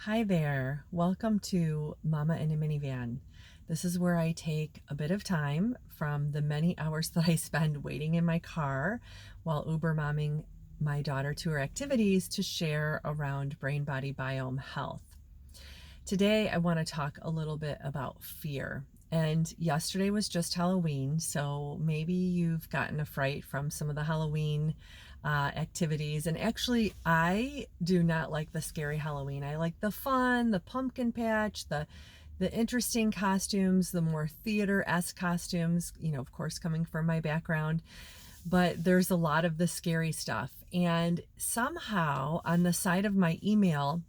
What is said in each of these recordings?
Hi there. Welcome to Mama in a Minivan. This is where I take a bit of time from the many hours that I spend waiting in my car while Uber momming my daughter to her activities to share around brain body biome health. Today, I want to talk a little bit about fear. And yesterday was just Halloween, so maybe you've gotten a fright from some of the Halloween activities. And actually, I do not like the scary Halloween. I like the fun, the pumpkin patch, the interesting costumes, the more theater-esque costumes, of course, coming from my background. But there's a lot of the scary stuff. And somehow on the side of my email,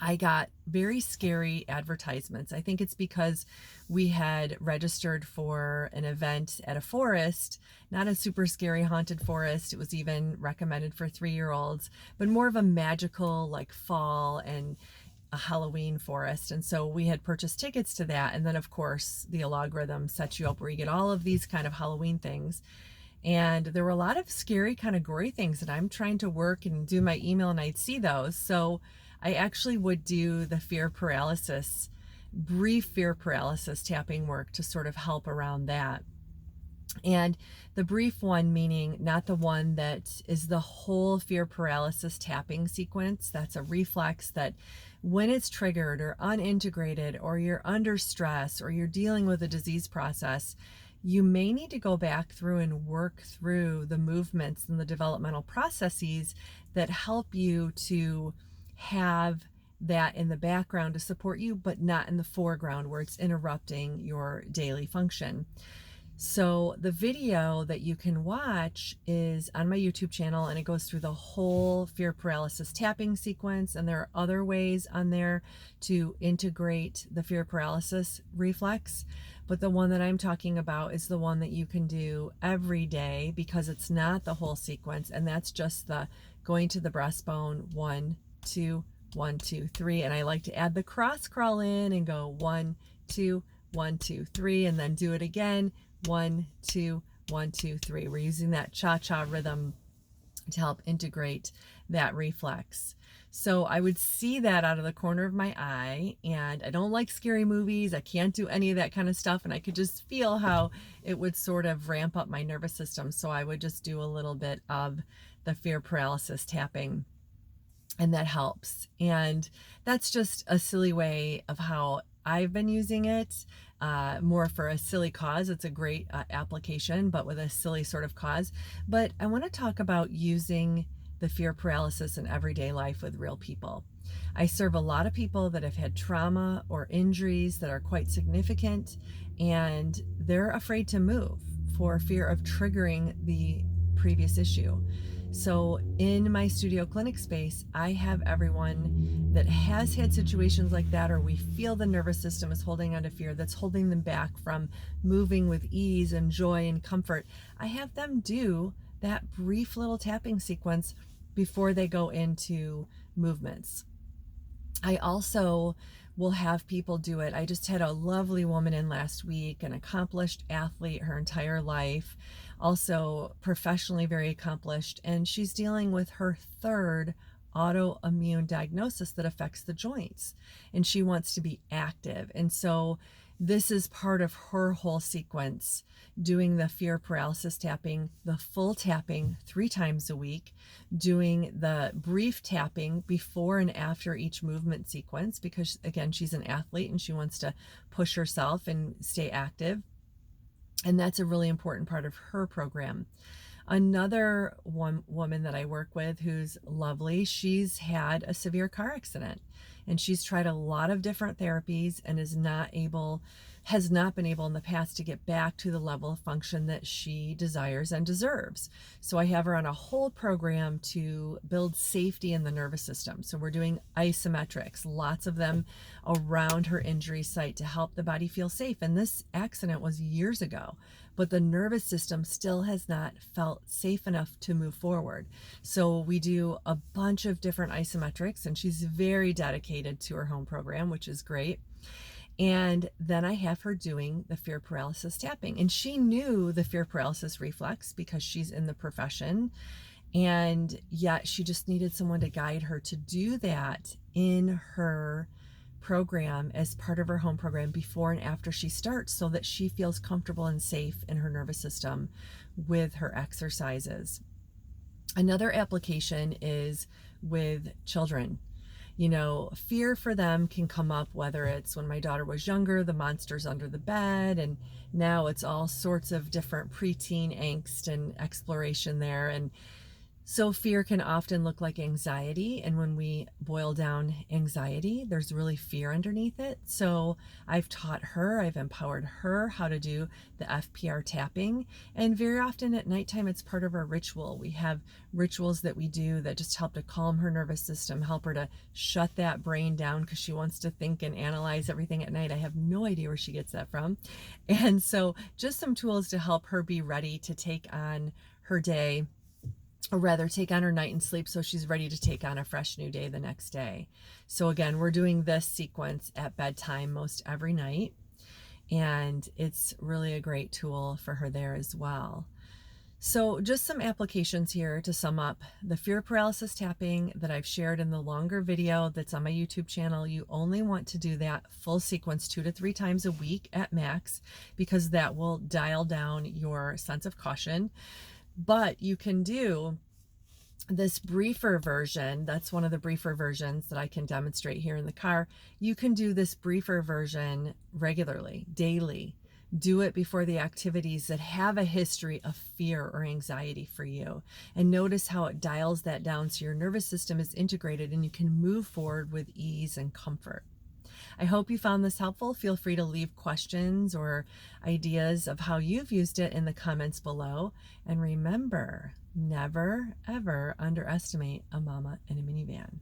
I got very scary advertisements. I think it's because we had registered for an event at a forest, not a super scary haunted forest. It was even recommended for 3-year-olds, but more of a magical, like fall and a Halloween forest. And so we had purchased tickets to that. And then, of course, the algorithm sets you up where you get all of these kind of Halloween things. And there were a lot of scary, kind of gory things, and I'm trying to work and do my email, and I'd see those. So I actually would do the brief fear paralysis tapping work to sort of help around that. And the brief one, meaning not the one that is the whole fear paralysis tapping sequence. That's a reflex that when it's triggered or unintegrated, or you're under stress, or you're dealing with a disease process, you may need to go back through and work through the movements and the developmental processes that help you to have that in the background to support you, but not in the foreground where it's interrupting your daily function. So the video that you can watch is on my YouTube channel, and it goes through the whole fear paralysis tapping sequence. And there are other ways on there to integrate the fear paralysis reflex. But the one that I'm talking about is the one that you can do every day, because it's not the whole sequence. And that's just the going to the breastbone, 1, 2, 1, 2, 3. And I like to add the cross crawl in and go 1, 2, 1, 2, 3, and then do it again. 1, 2, 1, 2, 3. We're using that cha-cha rhythm to help integrate that reflex. So I would see that out of the corner of my eye, and I don't like scary movies. I can't do any of that kind of stuff, and I could just feel how it would sort of ramp up my nervous system. So I would just do a little bit of the fear paralysis tapping, and that helps. And that's just a silly way of how I've been using it, more for a silly cause. It's a great application, but with a silly sort of cause. But I want to talk about using the fear paralysis in everyday life with real people. I serve a lot of people that have had trauma or injuries that are quite significant, and they're afraid to move for fear of triggering the previous issue. So in my studio clinic space, I have everyone that has had situations like that, or we feel the nervous system is holding on to fear that's holding them back from moving with ease and joy and comfort. I have them do that brief little tapping sequence before they go into movements. I also will have people do it. I just had a lovely woman in last week, an accomplished athlete her entire life, also professionally very accomplished, and she's dealing with her third autoimmune diagnosis that affects the joints, and she wants to be active. And so this is part of her whole sequence, doing the fear paralysis tapping, the full tapping 3 times a week, doing the brief tapping before and after each movement sequence, because again, she's an athlete and she wants to push herself and stay active. And that's a really important part of her program. Another woman that I work with who's lovely, she's had a severe car accident, and she's tried a lot of different therapies and has not been able in the past to get back to the level of function that she desires and deserves. So I have her on a whole program to build safety in the nervous system. So we're doing isometrics, lots of them around her injury site to help the body feel safe. And this accident was years ago, but the nervous system still has not felt safe enough to move forward. So we do a bunch of different isometrics, and she's very dedicated to her home program, which is great. And then I have her doing the fear paralysis tapping. And she knew the fear paralysis reflex because she's in the profession. And yet she just needed someone to guide her to do that in her program as part of her home program before and after she starts, so that she feels comfortable and safe in her nervous system with her exercises. Another application is with children. You know, fear for them can come up, whether it's when my daughter was younger, the monsters under the bed, and now it's all sorts of different preteen angst and exploration there. And so fear can often look like anxiety, and when we boil down anxiety, there's really fear underneath it. So I've taught her, I've empowered her how to do the FPR tapping, and very often at nighttime it's part of our ritual. We have rituals that we do that just help to calm her nervous system, help her to shut that brain down, because she wants to think and analyze everything at night. I have no idea where she gets that from. And so just some tools to help her be ready to take on her day, or rather take on her night and sleep, so she's ready to take on a fresh new day the next day. So again, we're doing this sequence at bedtime most every night, and it's really a great tool for her there as well. So just some applications here to sum up. The fear paralysis tapping that I've shared in the longer video that's on my YouTube channel, you only want to do that full sequence 2 to 3 times a week at max, because that will dial down your sense of caution. But you can do this briefer version. That's one of the briefer versions that I can demonstrate here in the car. You can do this briefer version regularly, daily. Do it before the activities that have a history of fear or anxiety for you. And notice how it dials that down so your nervous system is integrated and you can move forward with ease and comfort. I hope you found this helpful. Feel free to leave questions or ideas of how you've used it in the comments below. And remember, never, ever underestimate a mama in a minivan.